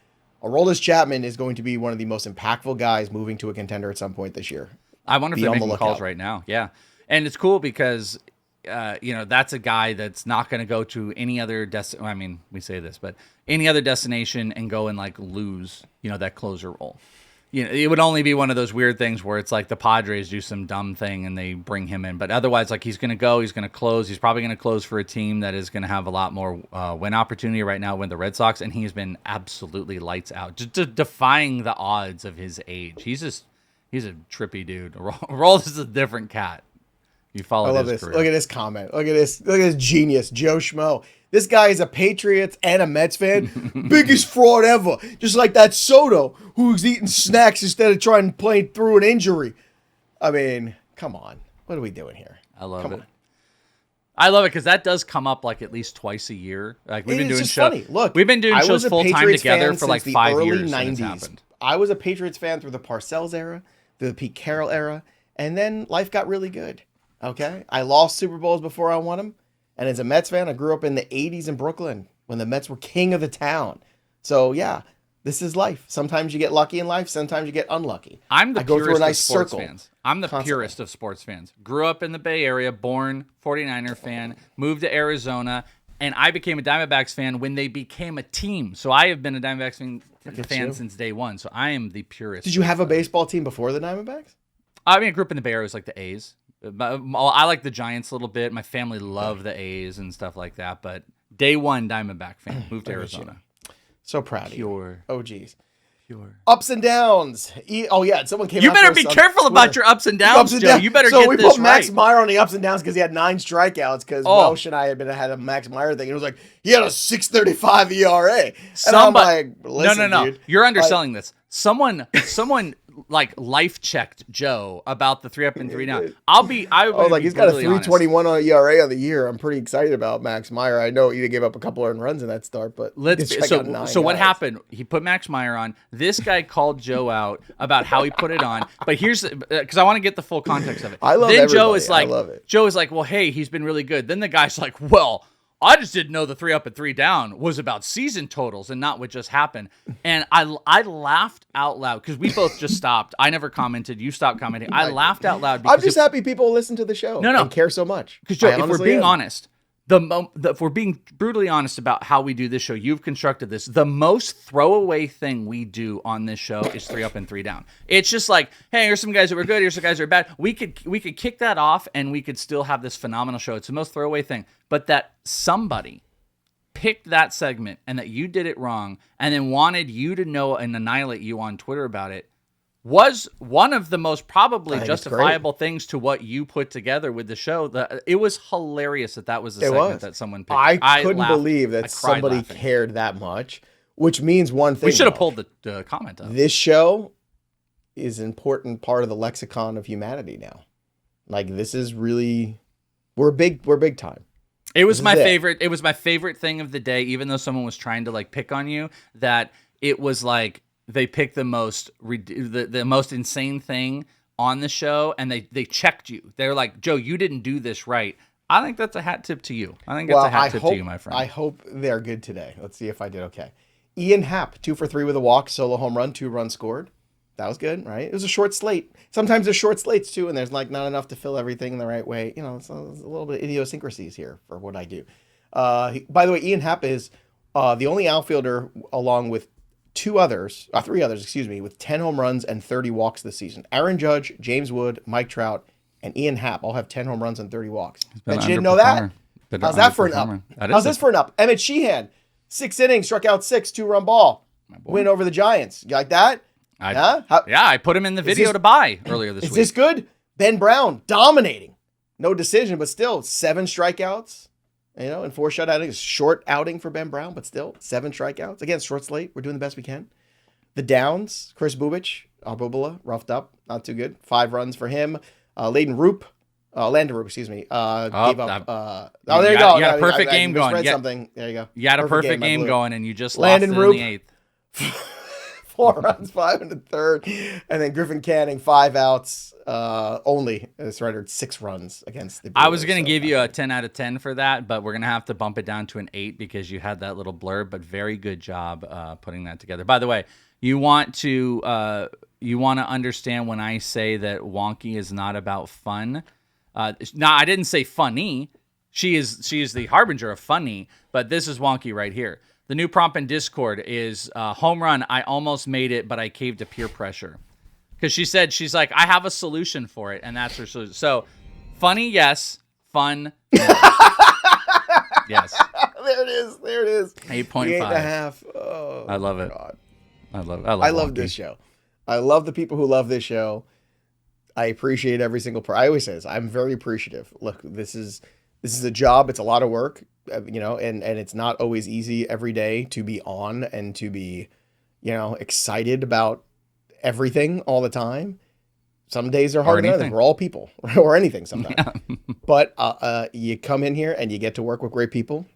[SPEAKER 1] Aroldis Chapman is going to be one of the most impactful guys moving to a contender at some point this year.
[SPEAKER 2] I wonder if they're making calls right now. Yeah. And it's cool because that's a guy that's not going to go to any other I mean, we say this, but any other destination and go and like lose, that closer role. It would only be one of those weird things where it's like the Padres do some dumb thing and they bring him in. But otherwise, like he's going to go, he's going to close. He's probably going to close for a team that is going to have a lot more win opportunity right now, win the Red Sox. And he's been absolutely lights out, just defying the odds of his age. He's a trippy dude. Aroldis is a different cat. You follow.
[SPEAKER 1] I love this. Career. Look at this comment. Look at this. Look at this genius, Joe Schmo. This guy is a Patriots and a Mets fan. Biggest fraud ever. Just like that Soto, who's eating snacks instead of trying to play through an injury. I mean, come on. What are we doing here?
[SPEAKER 2] I love it. I love it because that does come up like at least twice a year. Like we've been doing shows. Funny. Look, we've been doing shows full time together for like 5 years. 90s.
[SPEAKER 1] I was a Patriots fan through the Parcells era, through the Pete Carroll era, and then life got really good. Okay, I lost Super Bowls before I won them. And as a Mets fan, I grew up in the 80s in Brooklyn when the Mets were king of the town. So, yeah, this is life. Sometimes you get lucky in life. Sometimes you get unlucky.
[SPEAKER 2] I'm the purist of sports fans. I'm the purist of sports fans. Grew up in the Bay Area, born 49er fan, moved to Arizona, and I became a Diamondbacks fan when they became a team. So I have been a Diamondbacks fan since day one. So I am the purist.
[SPEAKER 1] Did you have a baseball team before the Diamondbacks?
[SPEAKER 2] I mean, I grew up in the Bay Area. It was like the A's. I like the Giants a little bit. My family loved the A's and stuff like that. But day one, Diamondback fan. Moved to Arizona.
[SPEAKER 1] So proud of you. Oh, geez. Pure. Ups and downs. Someone came.
[SPEAKER 2] You better be careful about your ups and downs, Joe. You better get this right.
[SPEAKER 1] So we put Max Meyer on the ups and downs because he had 9 strikeouts. Because Welsh and I had a Max Meyer thing. It was like he had a 6.35 ERA. And I'm like, listen,
[SPEAKER 2] no.
[SPEAKER 1] Dude,
[SPEAKER 2] you're underselling this. Someone like life checked Joe about the 3 up and 3 down.
[SPEAKER 1] He's got a 3.21 on ERA on the year. I'm pretty excited about Max Meyer. I know he gave up a couple of runs in that start, but
[SPEAKER 2] so what happened? He put Max Meyer on. This guy called Joe out about how he put it on. But here's because I want to get the full context of it.
[SPEAKER 1] I love it.
[SPEAKER 2] Joe is like, well, hey, he's been really good. Then the guy's like, well, I just didn't know the 3 up and 3 down was about season totals and not what just happened. And I laughed out loud because we both just stopped. I never commented. You stopped commenting. I laughed out loud.
[SPEAKER 1] I'm just happy people listen to the show and care so much.
[SPEAKER 2] Because, Joe, if we're being honest, if we're being brutally honest about how we do this show, you've constructed this. The most throwaway thing we do on this show is 3 up and 3 down. It's just like, hey, here's some guys that were good. Here's some guys that are bad. We could kick that off and we could still have this phenomenal show. It's the most throwaway thing. But that somebody picked that segment and that you did it wrong and then wanted you to know and annihilate you on Twitter about it was one of the most probably justifiable things to what you put together with the show. It was hilarious that was the segment that someone picked.
[SPEAKER 1] I couldn't believe that somebody cared that much, which means one thing.
[SPEAKER 2] We should have pulled the comment up.
[SPEAKER 1] This show is an important part of the lexicon of humanity now. Like, this is really, we're big time.
[SPEAKER 2] It was
[SPEAKER 1] This
[SPEAKER 2] my
[SPEAKER 1] is it.
[SPEAKER 2] favorite. It was my favorite thing of the day, even though someone was trying to like pick on you, that it was like they picked the most the most insane thing on the show, and they checked you. They're like, Joe, you didn't do this right. I think that's a hat tip to you. I think that's a hat tip to you, my friend.
[SPEAKER 1] I hope they're good today. Let's see if I did okay. Ian Happ, 2 for 3 with a walk, solo home run, 2 runs scored. That was good, right? It was a short slate. Sometimes there's short slates too, and there's like not enough to fill everything the right way. You know, it's a little bit of idiosyncrasies here for what I do. By the way, Ian Happ is the only outfielder, along with 3 others, with 10 home runs and 30 walks this season. Aaron Judge, James Wood, Mike Trout, and Ian Happ all have 10 home runs and 30 walks. Bet you didn't know that? How's that for an up? How's this for an up? Emmett Sheehan, 6 innings, struck out 6, 2-run ball. Win over the Giants. You like that?
[SPEAKER 2] I put him in the video to buy earlier this week.
[SPEAKER 1] Is this good? Ben Brown, dominating. No decision, but still 7 strikeouts. And 4 shutouts. Short outing for Ben Brown, but still 7 strikeouts. Again, short slate. We're doing the best we can. The Downs, Chris Bubich, Bubala, roughed up. Not too good. 5 runs for him. Landon Roop, gave up. There you go.
[SPEAKER 2] You had a perfect game going.
[SPEAKER 1] Read something. There you go.
[SPEAKER 2] You had a perfect game going, and you just
[SPEAKER 1] Landon
[SPEAKER 2] lost it in the 8th.
[SPEAKER 1] 4 runs, 5 in the 3rd, and then Griffin Canning, 5 outs, only surrendered 6 runs against the Brewers.
[SPEAKER 2] I was going to give you a 10 out of 10 for that, but we're going to have to bump it down to an 8 because you had that little blurb, but very good job putting that together. By the way, you want to understand when I say that wonky is not about fun. Now, I didn't say funny. She is the harbinger of funny, but this is wonky right here. The new prompt in Discord is home run. I almost made it, but I caved to peer pressure. Because she's like, I have a solution for it, and that's her solution. So, funny, yes. Fun, no. Yes.
[SPEAKER 1] There it is.
[SPEAKER 2] 8.5.
[SPEAKER 1] 8.5. Oh,
[SPEAKER 2] I love it.
[SPEAKER 1] God.
[SPEAKER 2] I
[SPEAKER 1] love this show. I love the people who love this show. I appreciate every single I always say this. I'm very appreciative. Look, this is a job. It's a lot of work, and it's not always easy every day to be on and to be, excited about everything all the time. Some days are harder than others. We're all people, or anything sometimes. Yeah. But you come in here and you get to work with great people,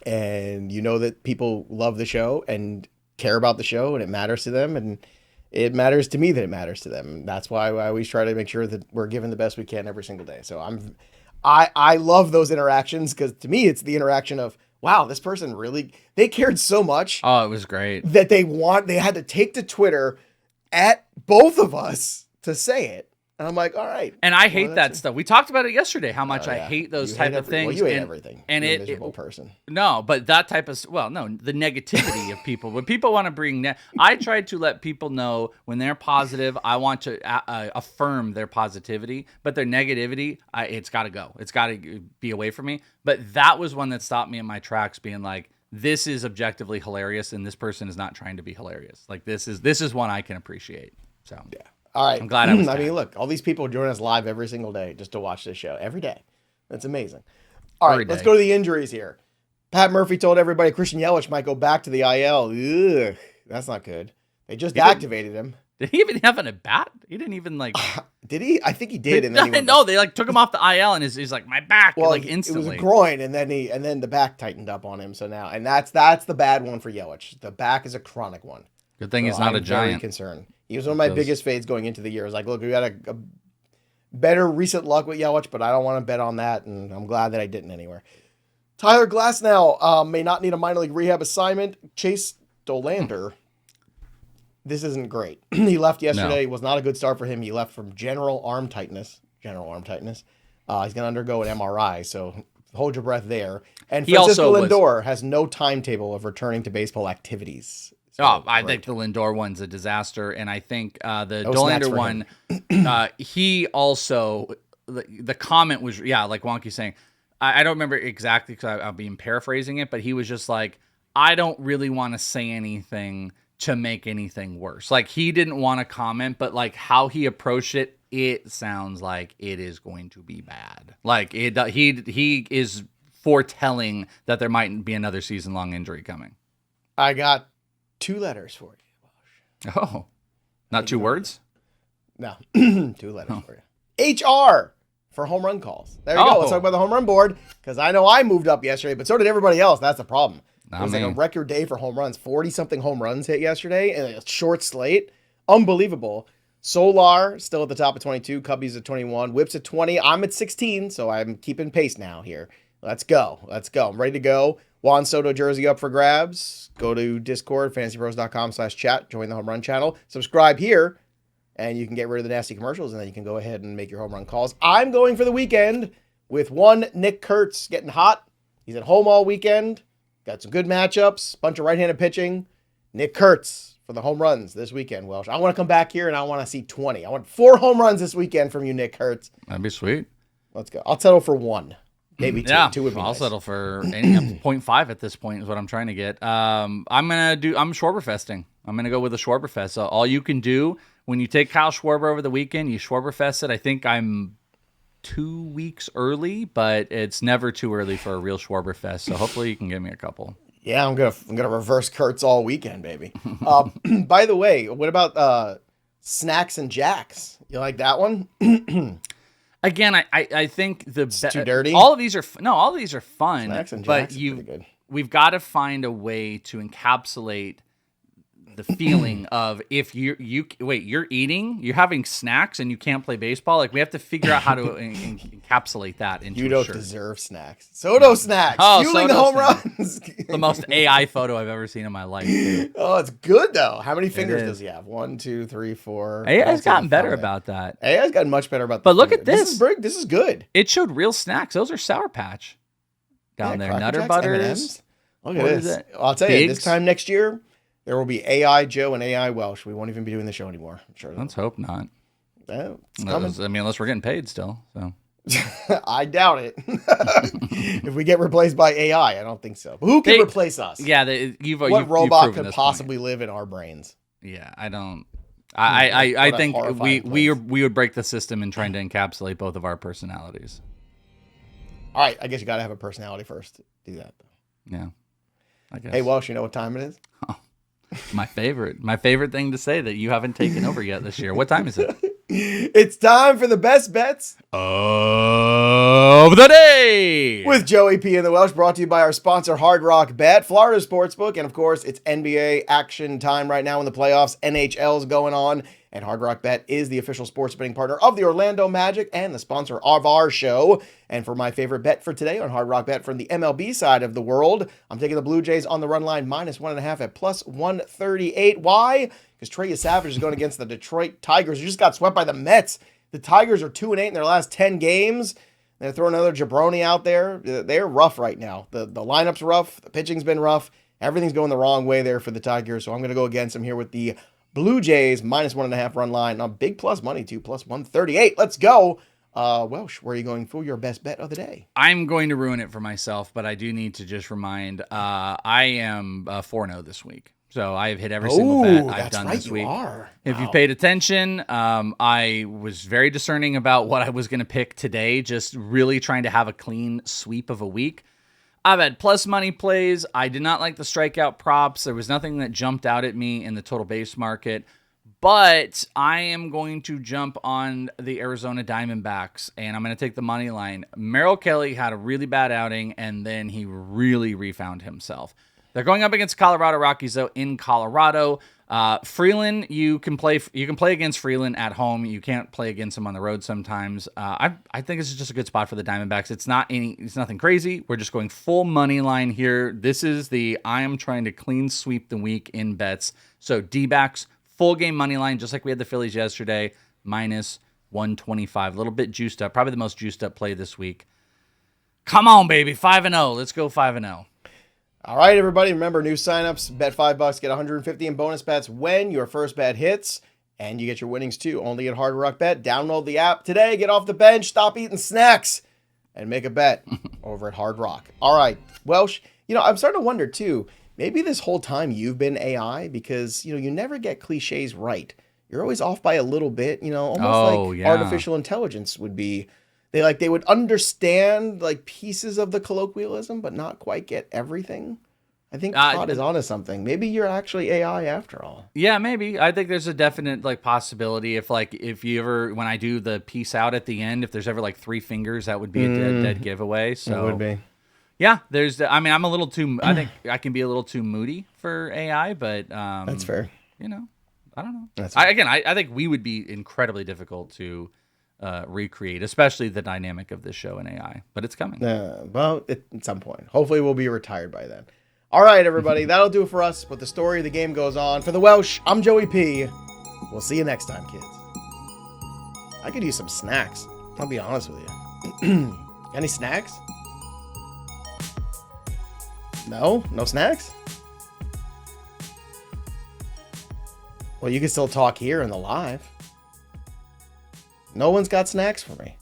[SPEAKER 1] and you know that people love the show and care about the show, and it matters to them, and it matters to me that it matters to them. And that's why I always try to make sure that we're giving the best we can every single day. So I love those interactions, because to me, it's the interaction of, wow, this person they cared so much.
[SPEAKER 2] Oh, it was great.
[SPEAKER 1] That they had to take to Twitter at both of us to say it. And I'm like, all right.
[SPEAKER 2] And I hate that stuff. We talked about it yesterday, how much I hate those type of things.
[SPEAKER 1] Well, you hate everything.
[SPEAKER 2] And
[SPEAKER 1] you're a miserable person.
[SPEAKER 2] No, but that type of, the negativity of people. When people want to bring, I try to let people know when they're positive, I want to affirm their positivity, but their negativity, it's got to go. It's got to be away from me. But that was one that stopped me in my tracks, being like, this is objectively hilarious, and this person is not trying to be hilarious. Like, this is one I can appreciate. So
[SPEAKER 1] yeah. All right.
[SPEAKER 2] I'm glad I was
[SPEAKER 1] I mean, look, all these people join us live every single day just to watch this show. Every day. That's amazing. All right, let's go to the injuries here. Pat Murphy told everybody Christian Yelich might go back to the IL. Ugh, that's not good. They just activated him.
[SPEAKER 2] Did he even have an at bat? He didn't even
[SPEAKER 1] did he? I think he did. And then
[SPEAKER 2] no, they took him off the IL, and he's like, my back, instantly.
[SPEAKER 1] It was a groin, and then the back tightened up on him. So now, and that's the bad one for Yelich. The back is a chronic one.
[SPEAKER 2] Good thing he's not a giant.
[SPEAKER 1] Very concerned. He was one of my biggest fades going into the year. I was like, look, we got a better recent luck with Yelich, but I don't want to bet on that, and I'm glad that I didn't anywhere. Tyler Glasnow may not need a minor league rehab assignment. Chase Dolander, this isn't great. He left yesterday. It was not a good start for him. He left from general arm tightness. He's going to undergo an MRI, so hold your breath there. And Francisco Lindor has no timetable of returning to baseball activities.
[SPEAKER 2] So, I think the Lindor one's a disaster, and I think the Dolander one, he also, the comment was, like Wonky's saying, I don't remember exactly because I'll be paraphrasing it, but he was just like, I don't really want to say anything to make anything worse. Like, he didn't want to comment, but like how he approached it, it sounds like it is going to be bad. Like, he is foretelling that there might be another season-long injury coming.
[SPEAKER 1] I got 2 letters for you.
[SPEAKER 2] Oh, not 2 words?
[SPEAKER 1] No, 2 letters for you. HR for home run calls. There you go. Let's talk about the home run board, because I know I moved up yesterday, but so did everybody else. That's the problem. It was like a record day for home runs. 40-something home runs hit yesterday, and a short slate. Unbelievable. Solar still at the top of 22. Cubbies at 21. Whips at 20. I'm at 16, so I'm keeping pace now here. Let's go. I'm ready to go. Juan Soto jersey up for grabs. Go to Discord, fantasypros.com/chat. Join the home run channel. Subscribe here, and you can get rid of the nasty commercials, and then you can go ahead and make your home run calls. I'm going for the weekend with one Nick Kurtz getting hot. He's at home all weekend. Got some good matchups. Bunch of right-handed pitching. Nick Kurtz for the home runs this weekend, Welsh. I want to come back here, and I want to see 20. I want 4 home runs this weekend from you, Nick Kurtz.
[SPEAKER 2] That'd be sweet.
[SPEAKER 1] Let's go. I'll settle for 1. Maybe 2.
[SPEAKER 2] Yeah,
[SPEAKER 1] 2 would be
[SPEAKER 2] I'll
[SPEAKER 1] nice.
[SPEAKER 2] settle for 0.5 at this point is what I'm trying to get. I'm Schwarber festing. I'm going to go with a Schwarber fest. So all you can do when you take Kyle Schwarber over the weekend, you Schwarber fest it. I think I'm 2 weeks early, but it's never too early for a real Schwarber fest. So hopefully you can give me a couple.
[SPEAKER 1] Yeah, I'm gonna reverse Kurtz all weekend, baby. By the way, what about Snacks and Jacks? You like that one?
[SPEAKER 2] Again, I think
[SPEAKER 1] too dirty.
[SPEAKER 2] All of these are fun.
[SPEAKER 1] Snacks and
[SPEAKER 2] but
[SPEAKER 1] Jacks are pretty good.
[SPEAKER 2] We've got to find a way to encapsulate the feeling of if you're eating, you're having snacks and you can't play baseball. Like we have to figure out how to encapsulate that into
[SPEAKER 1] you
[SPEAKER 2] a
[SPEAKER 1] don't
[SPEAKER 2] shirt.
[SPEAKER 1] deserve snacks. Soto Snacks, fueling the home runs.
[SPEAKER 2] The most AI photo I've ever seen in my life. Dude.
[SPEAKER 1] Oh, it's good though. How many fingers does he have? 1, 2, 3, 4.
[SPEAKER 2] AI's gotten better about that.
[SPEAKER 1] AI's gotten much better about that.
[SPEAKER 2] But look at this.
[SPEAKER 1] This is good.
[SPEAKER 2] It showed real snacks. Those are Sour Patch down there. Nutter
[SPEAKER 1] Jacks,
[SPEAKER 2] Butters.
[SPEAKER 1] M&Ms. Look at this. I'll tell you, this time next year, there will be AI Joe and AI Welsh. We won't even be doing the show anymore. I'm sure.
[SPEAKER 2] Let's hope not.
[SPEAKER 1] It's coming.
[SPEAKER 2] Unless we're getting paid still. So
[SPEAKER 1] I doubt it. If we get replaced by AI, I don't think so. But who can replace us?
[SPEAKER 2] Yeah,
[SPEAKER 1] what robot could possibly live in our brains?
[SPEAKER 2] Yeah, I don't. I think we would break the system in trying to encapsulate both of our personalities.
[SPEAKER 1] All right, I guess you got to have a personality first to do that. Though.
[SPEAKER 2] Yeah, I guess.
[SPEAKER 1] Hey Welsh, you know what time it is?
[SPEAKER 2] Oh, my favorite thing to say that you haven't taken over yet this year. What time is it?
[SPEAKER 1] It's time for the best bets
[SPEAKER 2] of the day
[SPEAKER 1] with Joey P and the Welsh, brought to you by our sponsor Hard Rock Bet, Florida Sportsbook, and of course it's NBA action time right now in the playoffs. NHL's going on, and Hard Rock Bet is the official sports betting partner of the Orlando Magic and the sponsor of our show. And for my favorite bet for today on Hard Rock Bet from the MLB side of the world, I'm taking the Blue Jays on the run line -1.5 at +138. Why? Because Trey Savage is going against the Detroit Tigers, who just got swept by the Mets. The Tigers are 2-8 in their last 10 games. They're throwing another jabroni out there. They're rough right now. The lineup's rough. The pitching's been rough. Everything's going the wrong way there for the Tigers. So I'm going to go against them here with the Blue Jays -1.5 run line. Now, big plus money too, +138. Let's go. Welsh, where are you going for your best bet of the day?
[SPEAKER 2] I'm going to ruin it for myself, but I do need to just remind I am 4-0 this week. So I have hit every single bet I've done this week. If you've paid attention, I was very discerning about what I was going to pick today, just really trying to have a clean sweep of a week. I've had plus money plays. I did not like the strikeout props. There was nothing that jumped out at me in the total base market. But I am going to jump on the Arizona Diamondbacks, and I'm going to take the money line. Merrill Kelly had a really bad outing, and then he really refound himself. They're going up against Colorado Rockies, though, in Colorado. Freeland, you can play against Freeland at home. You can't play against him on the road sometimes. I think this is just a good spot for the Diamondbacks. It's nothing crazy. We're just going full money line here. This is I am trying to clean sweep the week in bets. So D-backs, full game money line, just like we had the Phillies yesterday, -125. A little bit juiced up. Probably the most juiced up play this week. Come on, baby. 5-0. Let's go 5-0.
[SPEAKER 1] All right, everybody. Remember, new signups, bet $5, get $150 in bonus bets when your first bet hits, and you get your winnings too. Only at Hard Rock Bet. Download the app today. Get off the bench. Stop eating snacks, and make a bet over at Hard Rock. All right, Welsh. I'm starting to wonder too. Maybe this whole time you've been AI because you never get cliches right. You're always off by a little bit. Almost artificial intelligence would be. They would understand like pieces of the colloquialism, but not quite get everything. I think Todd is onto something. Maybe you're actually AI after all.
[SPEAKER 2] Yeah, maybe. I think there's a definite like possibility if you ever, when I do the peace out at the end, if there's ever like 3 fingers, that would be a dead giveaway. So
[SPEAKER 1] it would be.
[SPEAKER 2] Yeah, I'm a little too, I think I can be a little too moody for AI, but
[SPEAKER 1] that's fair.
[SPEAKER 2] I don't know.
[SPEAKER 1] That's
[SPEAKER 2] I think we would be incredibly difficult to recreate, especially the dynamic of this show in AI, but it's coming.
[SPEAKER 1] Well, at some point. Hopefully we'll be retired by then. All right, everybody, that'll do it for us, but the story of the game goes on. For the Welsh, I'm Joey P. We'll see you next time, kids. I could use some snacks. I'll be honest with you. Any snacks? No? No snacks? Well, you can still talk here in the live. No one's got snacks for me.